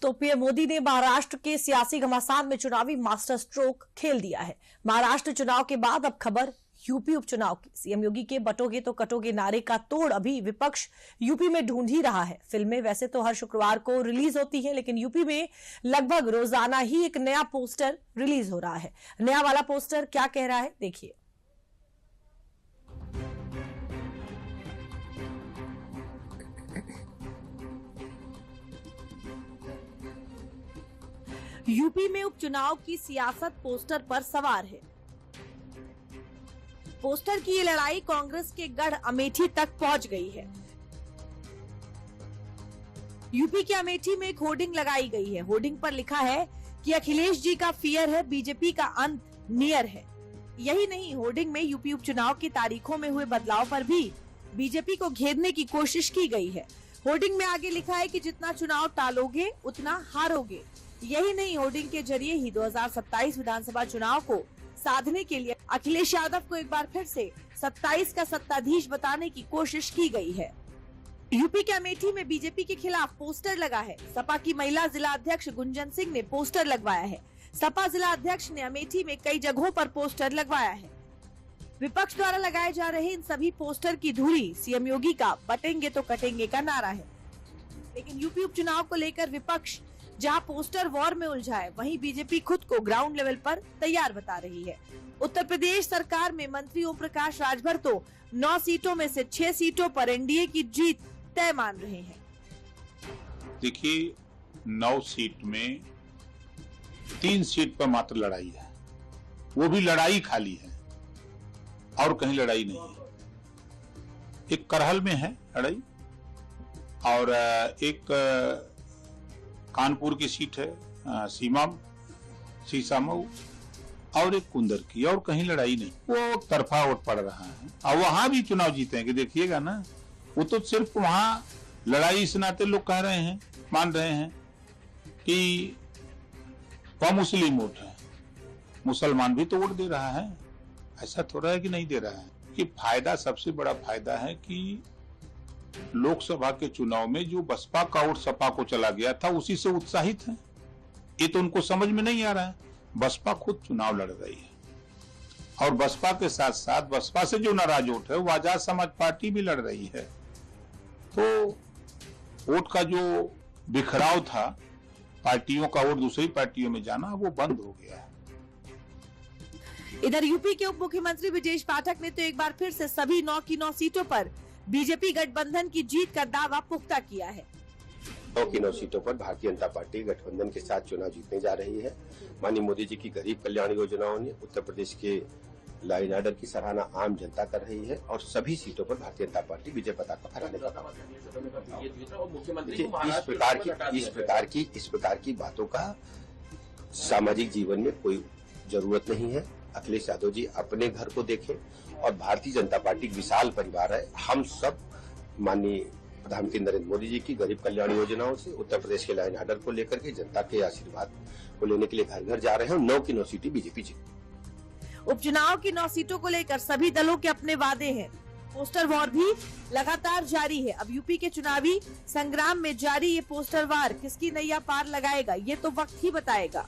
तो पीएम मोदी ने महाराष्ट्र के सियासी घमासान में चुनावी मास्टर स्ट्रोक खेल दिया है। महाराष्ट्र चुनाव के बाद अब खबर यूपी उपचुनाव की। सीएम योगी के बटोगे तो कटोगे नारे का तोड़ अभी विपक्ष यूपी में ढूंढ ही रहा है। फिल्में वैसे तो हर शुक्रवार को रिलीज होती है, लेकिन यूपी में लगभग रोजाना ही एक नया पोस्टर रिलीज हो रहा है। नया वाला पोस्टर क्या कह रहा है, देखिए। यूपी में उपचुनाव की सियासत पोस्टर पर सवार है। पोस्टर की ये लड़ाई कांग्रेस के गढ़ अमेठी तक पहुंच गई है। यूपी के अमेठी में एक होर्डिंग लगाई गई है। होर्डिंग पर लिखा है कि अखिलेश जी का फियर है, बीजेपी का अंत नियर है। यही नहीं, होर्डिंग में यूपी उपचुनाव की तारीखों में हुए बदलाव पर भी बीजेपी को घेरने की कोशिश की गई है। होर्डिंग में आगे लिखा है कि जितना चुनाव टालोगे उतना हारोगे। यही नहीं, होर्डिंग के जरिए ही 2027 विधानसभा चुनाव को साधने के लिए अखिलेश यादव को एक बार फिर से 27 का सत्ताधीश बताने की कोशिश की गई है। यूपी के अमेठी में बीजेपी के खिलाफ पोस्टर लगा है। सपा की महिला जिला अध्यक्ष गुंजन सिंह ने पोस्टर लगवाया है। सपा जिला अध्यक्ष ने अमेठी में कई जगहों पर पोस्टर लगवाया है। विपक्ष द्वारा लगाए जा रहे इन सभी पोस्टर की धुरी सीएम योगी का बटेंगे तो कटेंगे का नारा है। लेकिन यूपी उपचुनाव को लेकर विपक्ष जहां पोस्टर वॉर में उलझा है, वहीं बीजेपी खुद को ग्राउंड लेवल पर तैयार बता रही है। उत्तर प्रदेश सरकार में मंत्री ओम प्रकाश राजभर तो 9 सीटों में से 6 सीटों पर एनडीए की जीत तय मान रहे हैं। देखिए, 9 सीट में 3 सीट पर मात्र लड़ाई है, वो भी लड़ाई खाली है और कहीं लड़ाई नहीं है। एक करहल में है लड़ाई और एक कानपुर की सीट है सीसामऊ और एक कुंदर की, और कहीं लड़ाई नहीं। वो तरफा वोट पड़ रहा है और वहां भी चुनाव जीतेंगे, देखिएगा ना। वो तो सिर्फ वहां लड़ाई इस नाते लोग कह रहे हैं, मान रहे हैं कि वह मुस्लिम वोट है, मुसलमान भी तो वोट दे रहा है। ऐसा थोड़ा है कि नहीं दे रहा है। कि फायदा, सबसे बड़ा फायदा है कि लोकसभा के चुनाव में जो बसपा का वोट सपा को चला गया था, उसी से उत्साहित है। ये तो उनको समझ में नहीं आ रहा है। बसपा खुद चुनाव लड़ रही है और बसपा के साथ साथ बसपा से जो नाराज वोट है वो आजाद समाज पार्टी भी लड़ रही है। तो वोट का जो बिखराव था, पार्टियों का वोट दूसरी पार्टियों में जाना, वो बंद हो गया है। इधर यूपी के उप मुख्यमंत्री ब्रजेश पाठक ने तो एक बार फिर से सभी 9 की 9 सीटों पर बीजेपी गठबंधन की जीत का दावा पुख्ता किया है। 9 की 9 सीटों पर भारतीय जनता पार्टी गठबंधन के साथ चुनाव जीतने जा रही है। माननीय मोदी जी की गरीब कल्याण योजनाओं ने उत्तर प्रदेश के लॉ एंड ऑर्डर की सराहना आम जनता कर रही है और सभी सीटों पर भारतीय जनता पार्टी विजय पताका फहराने का काम कर रही है। इस प्रकार की बातों का सामाजिक जीवन में कोई जरूरत नहीं है। अखिलेश यादव जी अपने घर को देखें और भारतीय जनता पार्टी विशाल परिवार है। हम सब माननीय प्रधानमंत्री नरेंद्र मोदी जी की गरीब कल्याण योजनाओं से उत्तर प्रदेश के लॉ एंड ऑर्डर को लेकर के जनता के आशीर्वाद को लेने के लिए घर घर जा रहे हैं और 9 की 9 सीटें बीजेपी जीत। उपचुनाव की 9 सीटों को लेकर सभी दलों के अपने वादे हैं। पोस्टर वॉर भी लगातार जारी है। अब यूपी के चुनावी संग्राम में जारी ये पोस्टर वार किसकी नैया पार लगाएगा, ये तो वक्त ही बताएगा।